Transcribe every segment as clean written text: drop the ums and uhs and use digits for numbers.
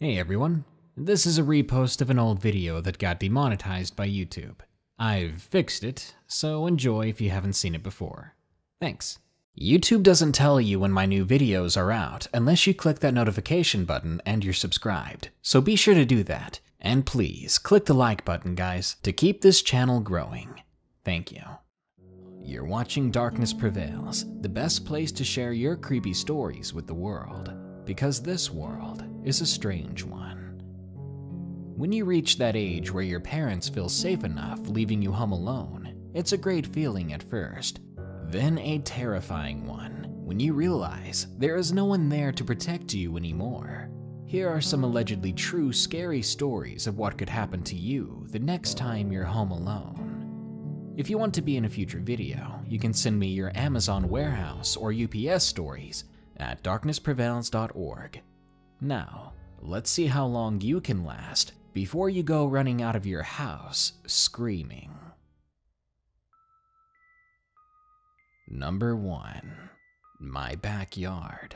Hey everyone, this is a repost of an old video that got demonetized by YouTube. I've fixed it, so enjoy if you haven't seen it before. Thanks. YouTube doesn't tell you when my new videos are out unless you click that notification button and you're subscribed, so be sure to do that. And please, click the like button, guys, to keep this channel growing. Thank you. You're watching Darkness Prevails, the best place to share your creepy stories with the world, because this world is a strange one. When you reach that age where your parents feel safe enough leaving you home alone, it's a great feeling at first, then a terrifying one when you realize there is no one there to protect you anymore. Here are some allegedly true scary stories of what could happen to you the next time you're home alone. If you want to be in a future video, you can send me your Amazon warehouse or UPS stories at darknessprevails.org. Now, let's see how long you can last before you go running out of your house screaming. Number 1. My Backyard.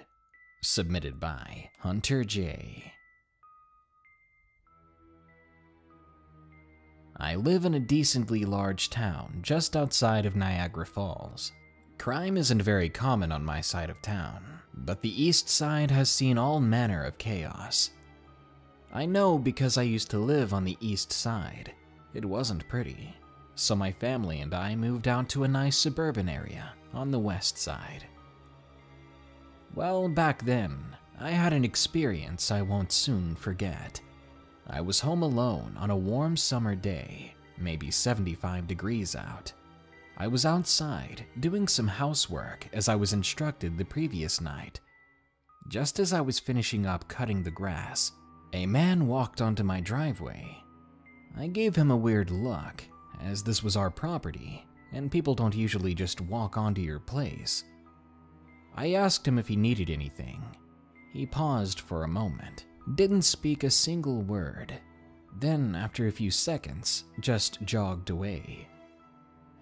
Submitted by Hunter J. I live in a decently large town just outside of Niagara Falls. Crime isn't very common on my side of town, but the east side has seen all manner of chaos. I know because I used to live on the east side. It wasn't pretty, so my family and I moved out to a nice suburban area on the west side. Well, back then, I had an experience I won't soon forget. I was home alone on a warm summer day, maybe 75 degrees out. I was outside doing some housework as I was instructed the previous night. Just as I was finishing up cutting the grass, a man walked onto my driveway. I gave him a weird look, as this was our property, and people don't usually just walk onto your place. I asked him if he needed anything. He paused for a moment, didn't speak a single word, then after a few seconds, just jogged away.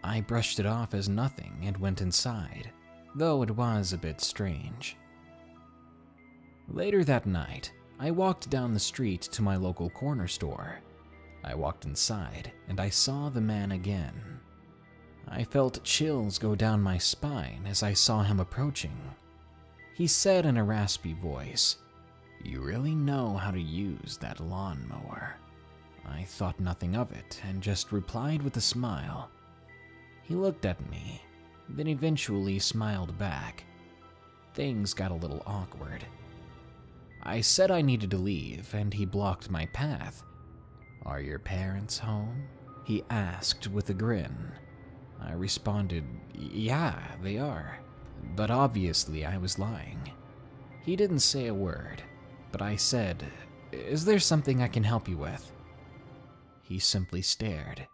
I brushed it off as nothing and went inside, though it was a bit strange. Later that night, I walked down the street to my local corner store. I walked inside and I saw the man again. I felt chills go down my spine as I saw him approaching. He said in a raspy voice, "You really know how to use that lawnmower." I thought nothing of it and just replied with a smile. He looked at me, then eventually smiled back. Things got a little awkward. I said I needed to leave, and he blocked my path. "Are your parents home?" he asked with a grin. I responded, "Yeah, they are," but obviously I was lying. He didn't say a word, but I said, "Is there something I can help you with?" He simply stared.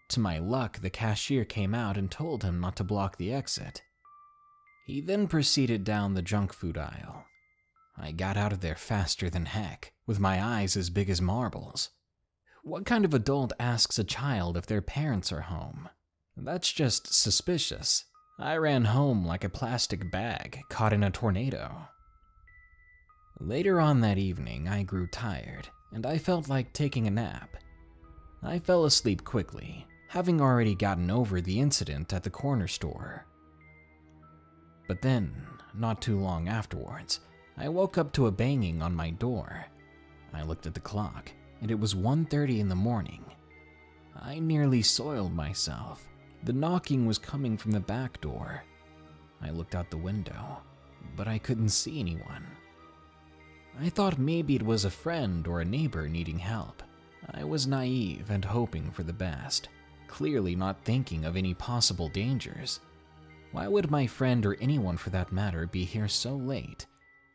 To my luck, the cashier came out and told him not to block the exit. He then proceeded down the junk food aisle. I got out of there faster than heck, with my eyes as big as marbles. What kind of adult asks a child if their parents are home? That's just suspicious. I ran home like a plastic bag caught in a tornado. Later on that evening, I grew tired, and I felt like taking a nap. I fell asleep quickly, having already gotten over the incident at the corner store. But then, not too long afterwards, I woke up to a banging on my door. I looked at the clock, and it was 1:30 in the morning. I nearly soiled myself. The knocking was coming from the back door. I looked out the window, but I couldn't see anyone. I thought maybe it was a friend or a neighbor needing help. I was naive and hoping for the best, clearly not thinking of any possible dangers. Why would my friend or anyone for that matter be here so late?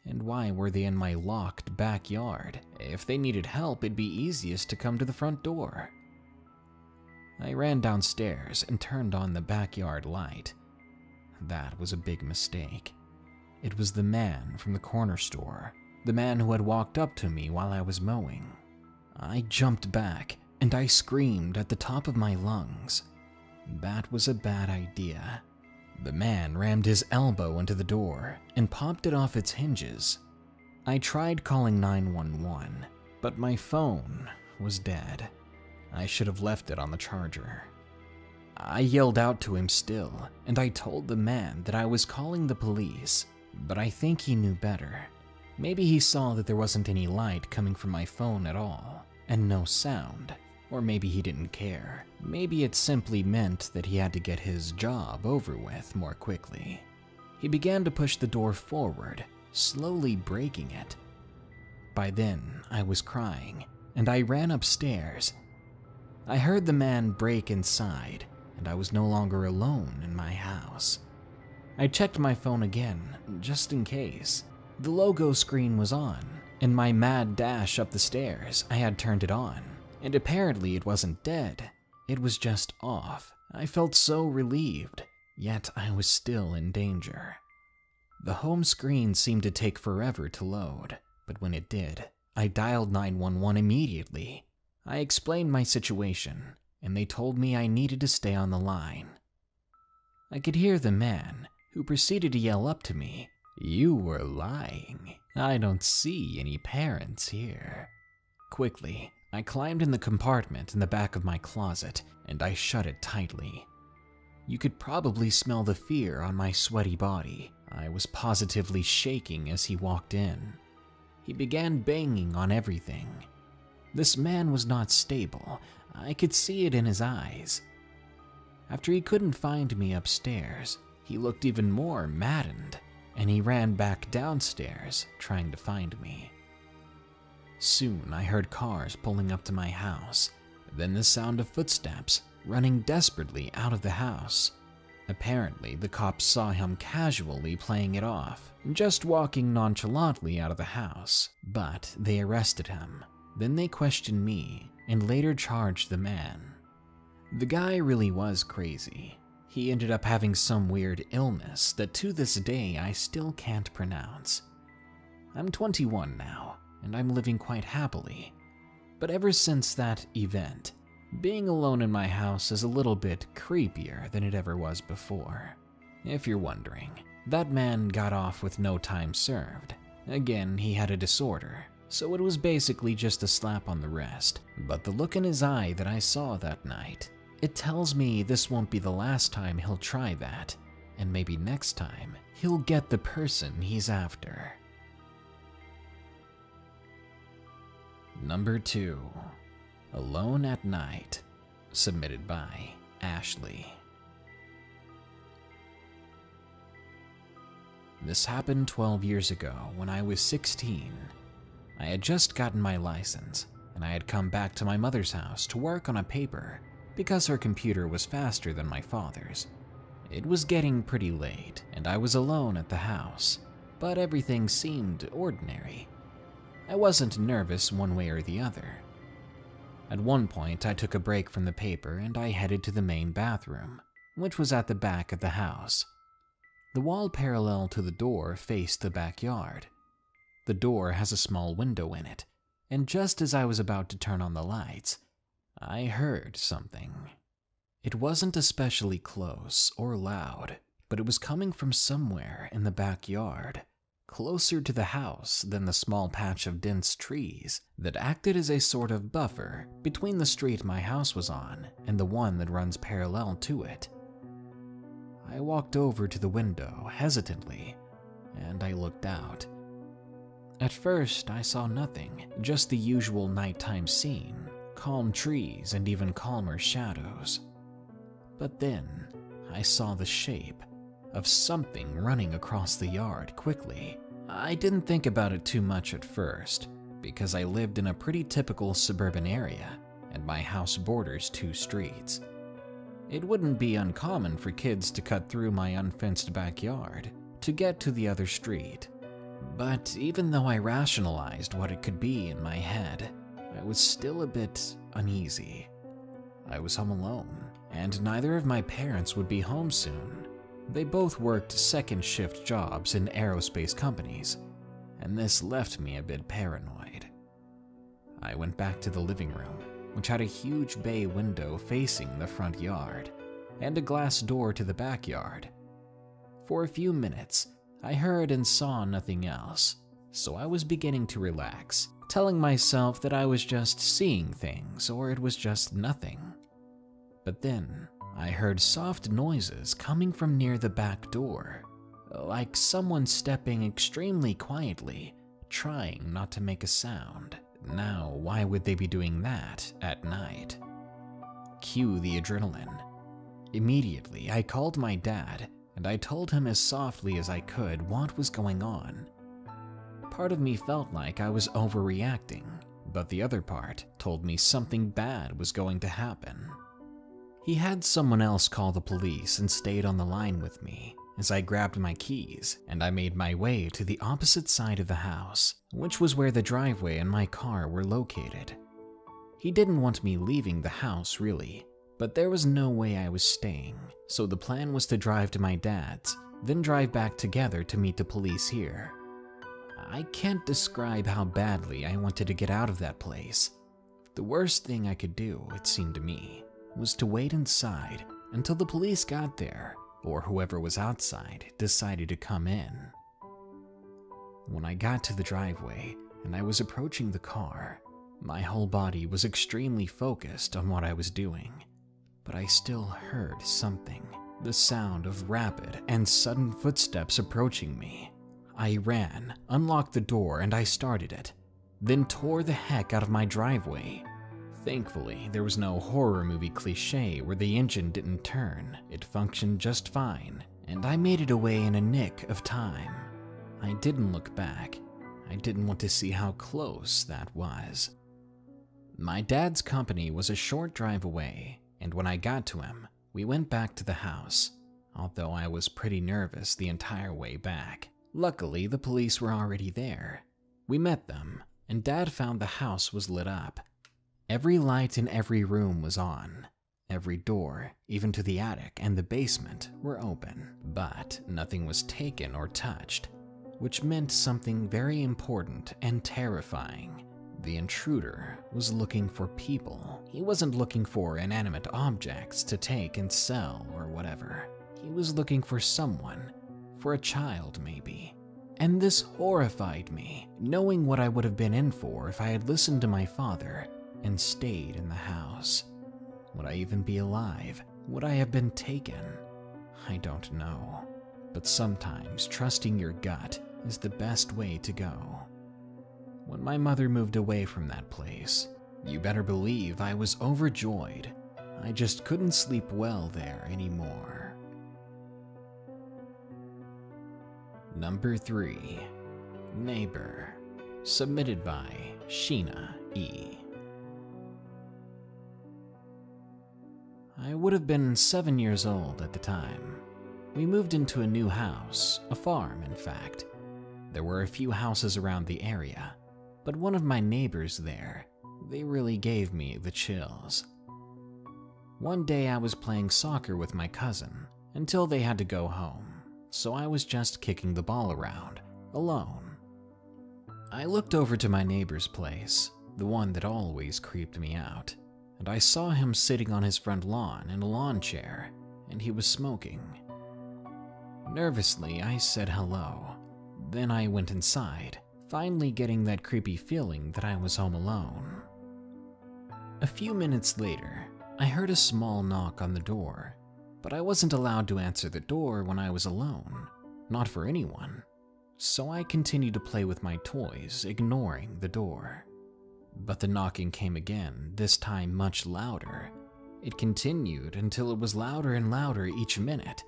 And why were they in my locked backyard? If they needed help, it'd be easiest to come to the front door. I ran downstairs and turned on the backyard light. That was a big mistake. It was the man from the corner store, the man who had walked up to me while I was mowing. I jumped back and I screamed at the top of my lungs. That was a bad idea. The man rammed his elbow into the door and popped it off its hinges. I tried calling 911, but my phone was dead. I should have left it on the charger. I yelled out to him still, and I told the man that I was calling the police, but I think he knew better. Maybe he saw that there wasn't any light coming from my phone at all, and no sound, or maybe he didn't care. Maybe it simply meant that he had to get his job over with more quickly. He began to push the door forward, slowly breaking it. By then, I was crying, and I ran upstairs. I heard the man break inside, and I was no longer alone in my house. I checked my phone again, just in case. The logo screen was on. In my mad dash up the stairs, I had turned it on, and apparently it wasn't dead. It was just off. I felt so relieved, yet I was still in danger. The home screen seemed to take forever to load, but when it did, I dialed 911 immediately. I explained my situation, and they told me I needed to stay on the line. I could hear the man, who proceeded to yell up to me, "You were lying. I don't see any parents here." Quickly, I climbed in the compartment in the back of my closet, and I shut it tightly. You could probably smell the fear on my sweaty body. I was positively shaking as he walked in. He began banging on everything. This man was not stable. I could see it in his eyes. After he couldn't find me upstairs, he looked even more maddened, and he ran back downstairs trying to find me. Soon I heard cars pulling up to my house, then the sound of footsteps running desperately out of the house. Apparently, the cops saw him casually playing it off, just walking nonchalantly out of the house, but they arrested him. Then they questioned me and later charged the man. The guy really was crazy. He ended up having some weird illness that to this day I still can't pronounce. I'm 21 now, and I'm living quite happily. But ever since that event, being alone in my house is a little bit creepier than it ever was before. If you're wondering, that man got off with no time served. Again, he had a disorder, so it was basically just a slap on the wrist. But the look in his eye that I saw that night, it tells me this won't be the last time he'll try that, and maybe next time he'll get the person he's after. Number 2. Alone at Night, submitted by Ashley. This happened 12 years ago when I was 16. I had just gotten my license, and I had come back to my mother's house to work on a paper because her computer was faster than my father's. It was getting pretty late, and I was alone at the house, but everything seemed ordinary. I wasn't nervous one way or the other. At one point, I took a break from the paper and I headed to the main bathroom, which was at the back of the house. The wall parallel to the door faced the backyard. The door has a small window in it, and just as I was about to turn on the lights, I heard something. It wasn't especially close or loud, but it was coming from somewhere in the backyard, closer to the house than the small patch of dense trees that acted as a sort of buffer between the street my house was on and the one that runs parallel to it. I walked over to the window hesitantly, and I looked out. At first, I saw nothing, just the usual nighttime scene, calm trees and even calmer shadows. But then, I saw the shape of something running across the yard quickly. I didn't think about it too much at first, because I lived in a pretty typical suburban area, and my house borders 2 streets. It wouldn't be uncommon for kids to cut through my unfenced backyard to get to the other street. But even though I rationalized what it could be in my head, I was still a bit uneasy. I was home alone, and neither of my parents would be home soon. They both worked second-shift jobs in aerospace companies, and this left me a bit paranoid. I went back to the living room, which had a huge bay window facing the front yard, and a glass door to the backyard. For a few minutes, I heard and saw nothing else, so I was beginning to relax, telling myself that I was just seeing things or it was just nothing. But then, I heard soft noises coming from near the back door, like someone stepping extremely quietly, trying not to make a sound. Now, why would they be doing that at night? Cue the adrenaline. Immediately, I called my dad, and I told him as softly as I could what was going on. Part of me felt like I was overreacting, but the other part told me something bad was going to happen. He had someone else call the police and stayed on the line with me as I grabbed my keys and I made my way to the opposite side of the house, which was where the driveway and my car were located. He didn't want me leaving the house, really, but there was no way I was staying, so the plan was to drive to my dad's, then drive back together to meet the police here. I can't describe how badly I wanted to get out of that place. The worst thing I could do, it seemed to me, was to wait inside until the police got there, or whoever was outside decided to come in. When I got to the driveway and I was approaching the car, my whole body was extremely focused on what I was doing, but I still heard something, the sound of rapid and sudden footsteps approaching me. I ran, unlocked the door, and I started it, then tore the heck out of my driveway. Thankfully, there was no horror movie cliche where the engine didn't turn. It functioned just fine, and I made it away in a nick of time. I didn't look back. I didn't want to see how close that was. My dad's company was a short drive away, and when I got to him, we went back to the house, although I was pretty nervous the entire way back. Luckily, the police were already there. We met them, and Dad found the house was lit up. Every light in every room was on. Every door, even to the attic and the basement, were open, but nothing was taken or touched, which meant something very important and terrifying. The intruder was looking for people. He wasn't looking for inanimate objects to take and sell or whatever. He was looking for someone, for a child maybe. And this horrified me, knowing what I would have been in for if I had listened to my father and stayed in the house. Would I even be alive? Would I have been taken? I don't know. But sometimes trusting your gut is the best way to go. When my mother moved away from that place, you better believe I was overjoyed. I just couldn't sleep well there anymore. Number 3. Neighbor. Submitted by Shina E. I would have been 7 years old at the time. We moved into a new house, a farm in fact. There were a few houses around the area, but one of my neighbors there, they really gave me the chills. One day I was playing soccer with my cousin until they had to go home, so I was just kicking the ball around, alone. I looked over to my neighbor's place, the one that always creeped me out, and I saw him sitting on his front lawn in a lawn chair, and he was smoking. Nervously, I said hello. Then I went inside, finally getting that creepy feeling that I was home alone. A few minutes later, I heard a small knock on the door, but I wasn't allowed to answer the door when I was alone, not for anyone. So I continued to play with my toys, ignoring the door. But the knocking came again, this time much louder. It continued until it was louder and louder each minute.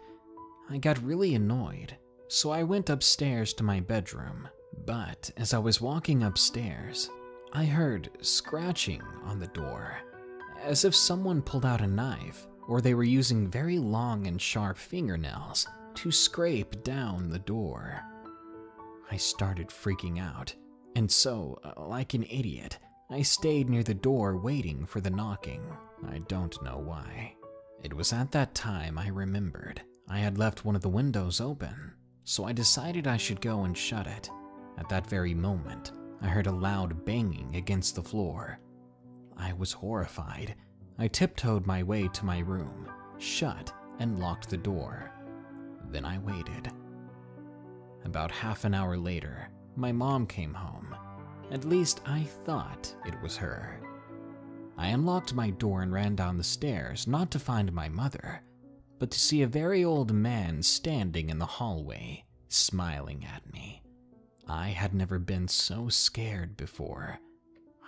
I got really annoyed, so I went upstairs to my bedroom. But as I was walking upstairs, I heard scratching on the door, as if someone pulled out a knife, or they were using very long and sharp fingernails to scrape down the door. I started freaking out, and so, like an idiot, I stayed near the door waiting for the knocking. I don't know why. It was at that time I remembered I had left one of the windows open, so I decided I should go and shut it. At that very moment, I heard a loud banging against the floor. I was horrified. I tiptoed my way to my room, shut and locked the door. Then I waited. About half an hour later, my mom came home. At least I thought it was her. I unlocked my door and ran down the stairs, not to find my mother, but to see a very old man standing in the hallway, smiling at me. I had never been so scared before.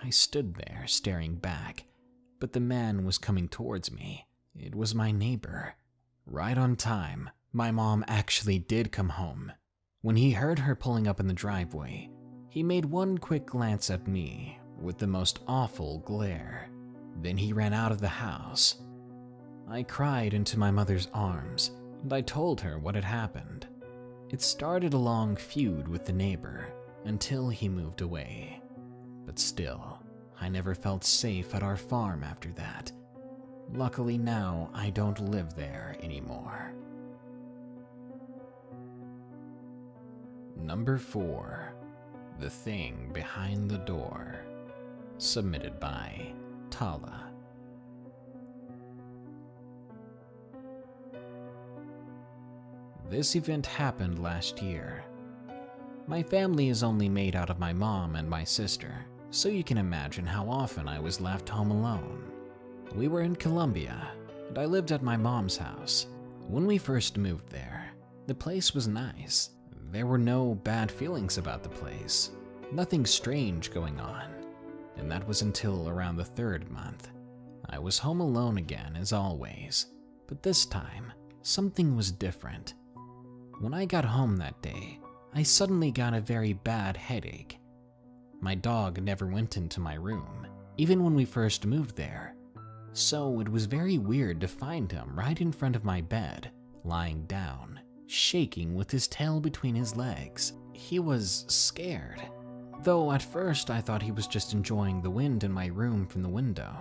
I stood there, staring back, but the man was coming towards me. It was my neighbor. Right on time, my mom actually did come home. When he heard her pulling up in the driveway, he made one quick glance at me with the most awful glare. Then he ran out of the house. I cried into my mother's arms, and I told her what had happened. It started a long feud with the neighbor until he moved away. But still, I never felt safe at our farm after that. Luckily now, I don't live there anymore. Number 4. The Thing Behind the Door. Submitted by Thala. This event happened last year. My family is only made out of my mom and my sister, so you can imagine how often I was left home alone. We were in Colombia, and I lived at my mom's house. When we first moved there, the place was nice. There were no bad feelings about the place, nothing strange going on, and that was until around the 3rd month. I was home alone again as always, but this time, something was different. When I got home that day, I suddenly got a very bad headache. My dog never went into my room, even when we first moved there, so it was very weird to find him right in front of my bed, lying down, shaking with his tail between his legs. He was scared, though at first I thought he was just enjoying the wind in my room from the window,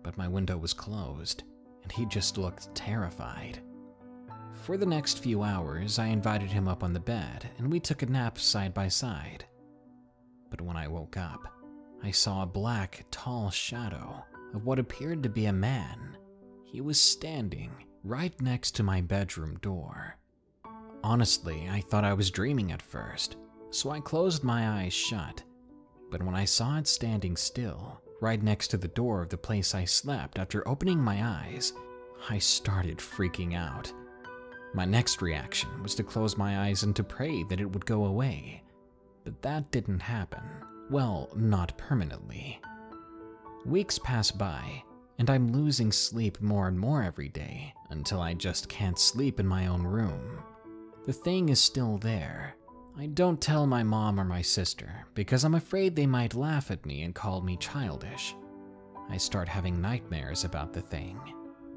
but my window was closed, and he just looked terrified. For the next few hours, I invited him up on the bed, and we took a nap side by side. But when I woke up, I saw a black, tall shadow of what appeared to be a man. He was standing right next to my bedroom door. Honestly, I thought I was dreaming at first, so I closed my eyes shut. But when I saw it standing still, right next to the door of the place I slept after opening my eyes, I started freaking out. My next reaction was to close my eyes and to pray that it would go away. But that didn't happen. Well, not permanently. Weeks pass by, and I'm losing sleep more and more every day until I just can't sleep in my own room. The thing is still there. I don't tell my mom or my sister because I'm afraid they might laugh at me and call me childish. I start having nightmares about the thing.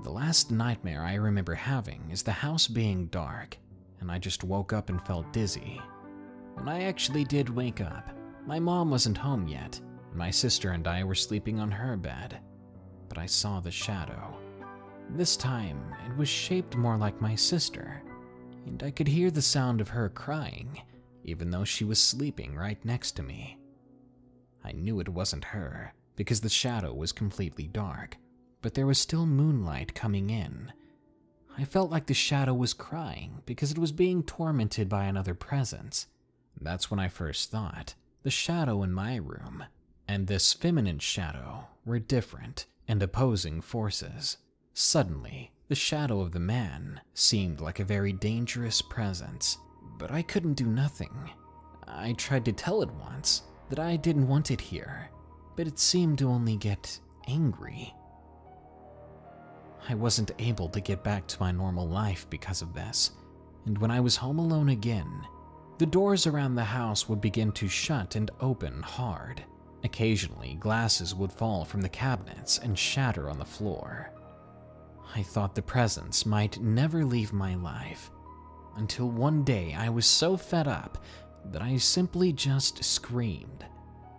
The last nightmare I remember having is the house being dark, and I just woke up and felt dizzy. When I actually did wake up, my mom wasn't home yet, and my sister and I were sleeping on her bed. But I saw the shadow. This time, it was shaped more like my sister, and I could hear the sound of her crying, even though she was sleeping right next to me. I knew it wasn't her, because the shadow was completely dark, but there was still moonlight coming in. I felt like the shadow was crying because it was being tormented by another presence. That's when I first thought the shadow in my room and this feminine shadow were different and opposing forces. Suddenly, the shadow of the man seemed like a very dangerous presence, but I couldn't do nothing. I tried to tell it once that I didn't want it here, but it seemed to only get angry. I wasn't able to get back to my normal life because of this, and when I was home alone again, the doors around the house would begin to shut and open hard. Occasionally, glasses would fall from the cabinets and shatter on the floor. I thought the presence might never leave my life, until one day I was so fed up that I simply just screamed,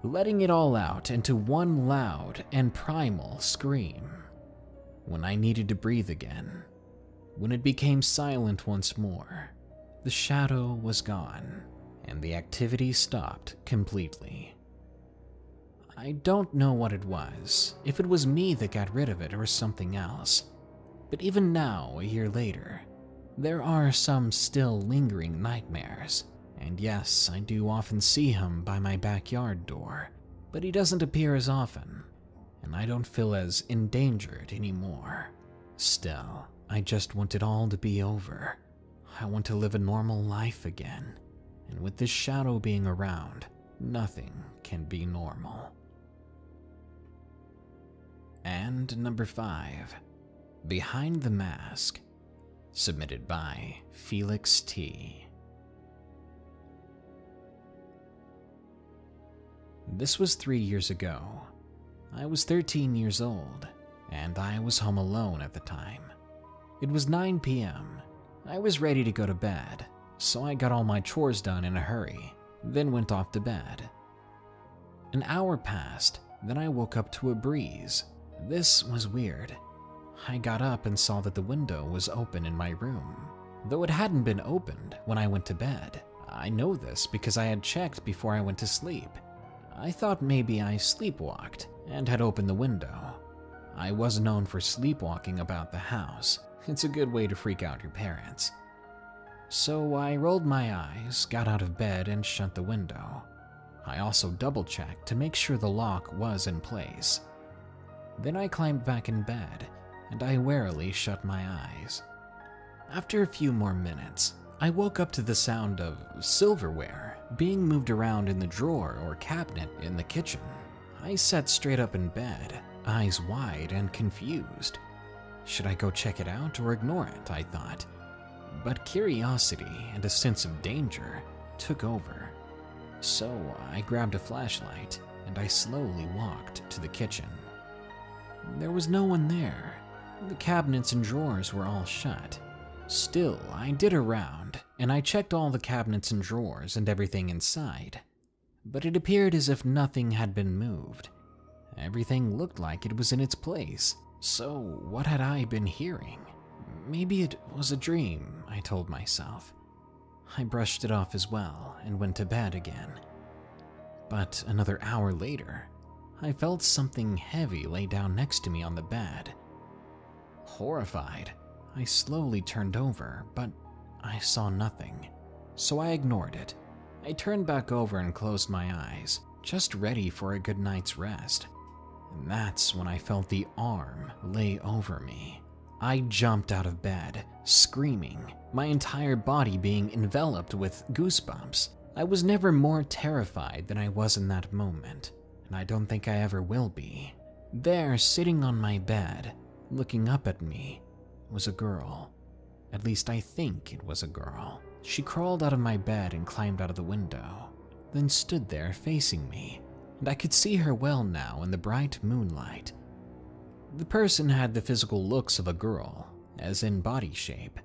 letting it all out into one loud and primal scream. When I needed to breathe again, when it became silent once more, the shadow was gone, and the activity stopped completely. I don't know what it was, if it was me that got rid of it or something else, but even now, a year later, there are some still lingering nightmares, And yes, I do often see him by my backyard door, but he doesn't appear as often, and I don't feel as endangered anymore. Still, I just want it all to be over. I want to live a normal life again, and with this shadow being around, nothing can be normal. And number 5, Behind the Mask, submitted by Felix T. This was 3 years ago. I was 13 years old, and I was home alone at the time. It was 9 p.m. I was ready to go to bed, so I got all my chores done in a hurry, then went off to bed. An hour passed, then I woke up to a breeze. This was weird. I got up and saw that the window was open in my room, though it hadn't been opened when I went to bed. I know this because I had checked before I went to sleep. I thought maybe I sleepwalked and had opened the window. I was known for sleepwalking about the house. It's a good way to freak out your parents. So I rolled my eyes, got out of bed, and shut the window. I also double-checked to make sure the lock was in place. Then I climbed back in bed, and I warily shut my eyes. After a few more minutes, I woke up to the sound of silverware being moved around in the drawer or cabinet in the kitchen. I sat straight up in bed, eyes wide and confused. Should I go check it out or ignore it, I thought. But curiosity and a sense of danger took over. So I grabbed a flashlight and I slowly walked to the kitchen. There was no one there. The cabinets and drawers were all shut. Still, I did a round, and I checked all the cabinets and drawers and everything inside. But it appeared as if nothing had been moved. Everything looked like it was in its place. So what had I been hearing? Maybe it was a dream, I told myself. I brushed it off as well and went to bed again. But another hour later, I felt something heavy lay down next to me on the bed. Horrified, I slowly turned over, but I saw nothing, so I ignored it. I turned back over and closed my eyes, just ready for a good night's rest. And that's when I felt the arm lay over me. I jumped out of bed, screaming, my entire body being enveloped with goosebumps. I was never more terrified than I was in that moment, and I don't think I ever will be. There, sitting on my bed, looking up at me, was a girl. At least I think it was a girl. She crawled out of my bed and climbed out of the window, then stood there facing me, and I could see her well now in the bright moonlight. The person had the physical looks of a girl, as in body shape.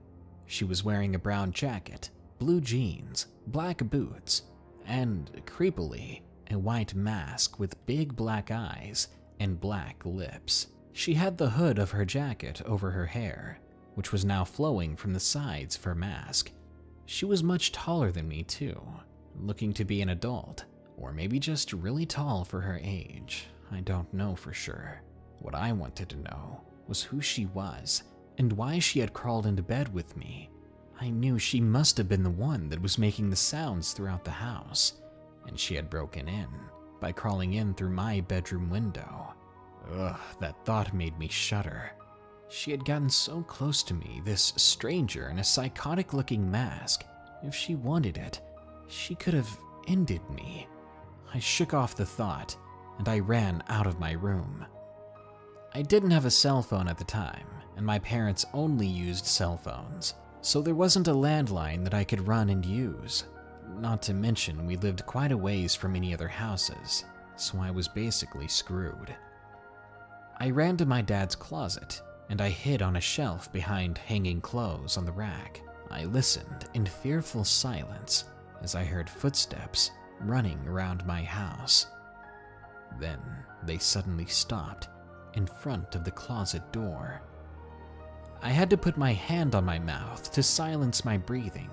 She was wearing a brown jacket, blue jeans, black boots, and, creepily, a white mask with big black eyes and black lips. She had the hood of her jacket over her hair, which was now flowing from the sides of her mask. She was much taller than me too, looking to be an adult, or maybe just really tall for her age. I don't know for sure. What I wanted to know was who she was and why she had crawled into bed with me. I knew she must have been the one that was making the sounds throughout the house, and she had broken in by crawling in through my bedroom window. Ugh, that thought made me shudder. She had gotten so close to me, this stranger in a psychotic-looking mask. If she wanted it, she could have ended me. I shook off the thought, and I ran out of my room. I didn't have a cell phone at the time, and my parents only used cell phones, so there wasn't a landline that I could run and use. Not to mention, we lived quite a ways from any other houses, so I was basically screwed. I ran to my dad's closet, and I hid on a shelf behind hanging clothes on the rack. I listened in fearful silence as I heard footsteps running around my house. Then they suddenly stopped in front of the closet door. I had to put my hand on my mouth to silence my breathing.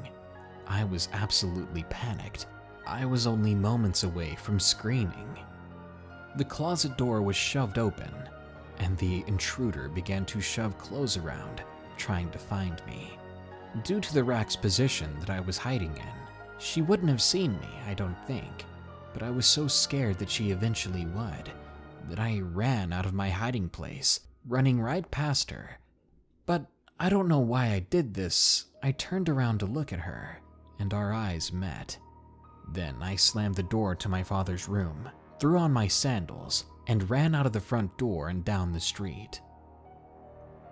I was absolutely panicked. I was only moments away from screaming. The closet door was shoved open, and the intruder began to shove clothes around, trying to find me. Due to the rack's position that I was hiding in, She wouldn't have seen me, I don't think, but I was so scared that she eventually would, that I ran out of my hiding place, running right past her. But I don't know why I did this. I turned around to look at her, and our eyes met. Then I slammed the door to my father's room, threw on my sandals, and ran out of the front door and down the street.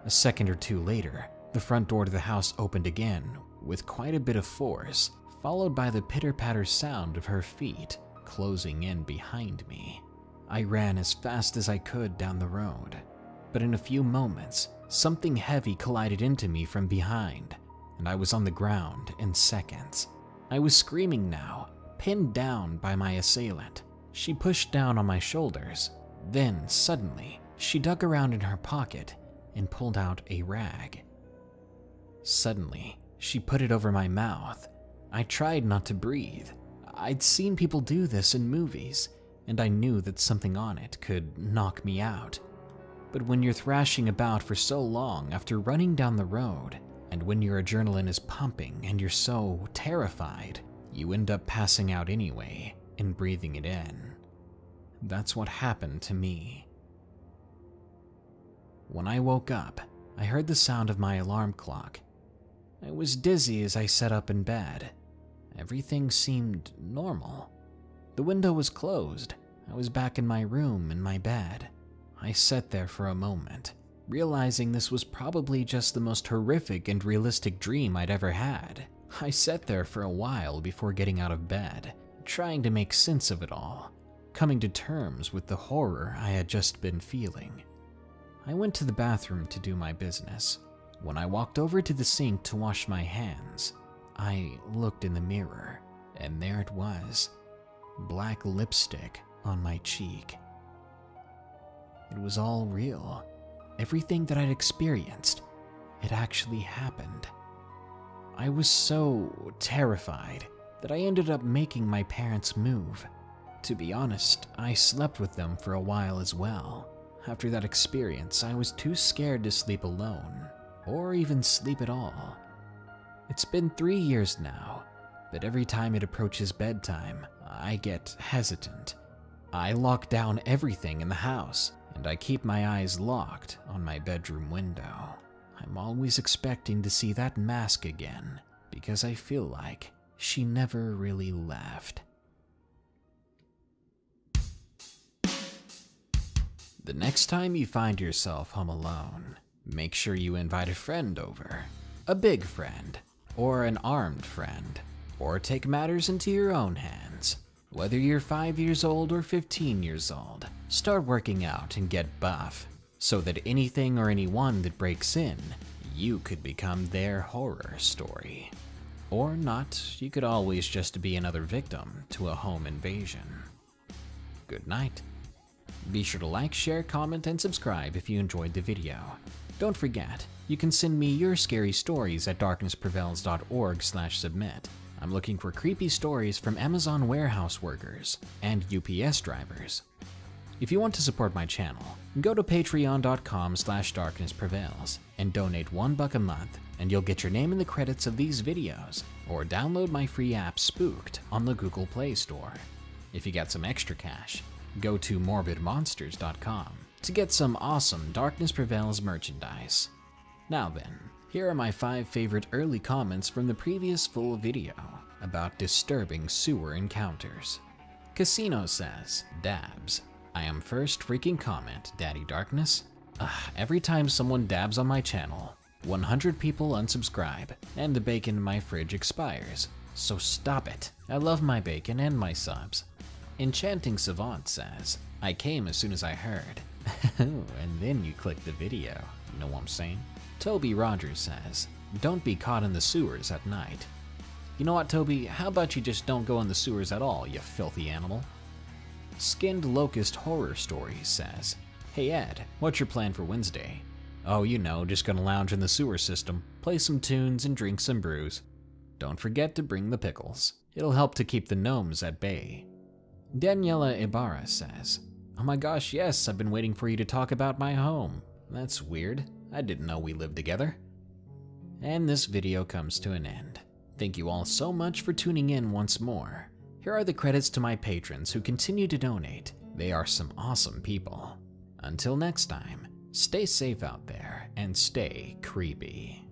A second or two later, the front door to the house opened again with quite a bit of force, followed by the pitter-patter sound of her feet closing in behind me. I ran as fast as I could down the road, but in a few moments, something heavy collided into me from behind, and I was on the ground in seconds. I was screaming now, pinned down by my assailant. She pushed down on my shoulders. Then, suddenly, she dug around in her pocket and pulled out a rag. Suddenly, she put it over my mouth. I tried not to breathe. I'd seen people do this in movies, and I knew that something on it could knock me out. But when you're thrashing about for so long after running down the road, and when your adrenaline is pumping and you're so terrified, you end up passing out anyway and breathing it in. That's what happened to me. When I woke up, I heard the sound of my alarm clock. I was dizzy as I sat up in bed. Everything seemed normal. The window was closed. I was back in my room in my bed. I sat there for a moment, realizing this was probably just the most horrific and realistic dream I'd ever had. I sat there for a while before getting out of bed, trying to make sense of it all, coming to terms with the horror I had just been feeling. I went to the bathroom to do my business. When I walked over to the sink to wash my hands, I looked in the mirror, and there it was, black lipstick on my cheek. It was all real. Everything that I'd experienced, it actually happened. I was so terrified that I ended up making my parents move. To be honest, I slept with them for a while as well. After that experience, I was too scared to sleep alone, or even sleep at all. It's been 3 years now, but every time it approaches bedtime, I get hesitant. I lock down everything in the house, and I keep my eyes locked on my bedroom window. I'm always expecting to see that mask again, because I feel like she never really left. The next time you find yourself home alone, make sure you invite a friend over. A big friend, or an armed friend, or take matters into your own hands. Whether you're 5 years old or 15 years old, start working out and get buff, so that anything or anyone that breaks in, you could become their horror story. Or not, you could always just be another victim to a home invasion. Good night. Be sure to like, share, comment, and subscribe if you enjoyed the video. Don't forget, you can send me your scary stories at darknessprevails.org/submit. I'm looking for creepy stories from Amazon warehouse workers and UPS drivers. If you want to support my channel, go to patreon.com/darknessprevails and donate $1 a month, and you'll get your name in the credits of these videos, or download my free app Spooked on the Google Play Store. If you got some extra cash, go to morbidmonsters.com to get some awesome Darkness Prevails merchandise. Now then, here are my 5 favorite early comments from the previous full video about disturbing sewer encounters. Casino says, dabs. I am first freaking comment, Daddy Darkness. Every time someone dabs on my channel, 100 people unsubscribe, and the bacon in my fridge expires. So stop it. I love my bacon and my subs. Enchanting Savant says, I came as soon as I heard. And then you click the video, you know what I'm saying? Toby Rogers says, don't be caught in the sewers at night. You know what, Toby, how about you just don't go in the sewers at all, you filthy animal? Skinned Locust Horror Stories says, hey Ed, what's your plan for Wednesday? Oh, you know, just gonna lounge in the sewer system, play some tunes and drink some brews. Don't forget to bring the pickles. It'll help to keep the gnomes at bay. Daniela Ibarra says, oh my gosh, yes, I've been waiting for you to talk about my home. That's weird. I didn't know we lived together. And this video comes to an end. Thank you all so much for tuning in once more. Here are the credits to my patrons who continue to donate. They are some awesome people. Until next time, stay safe out there and stay creepy.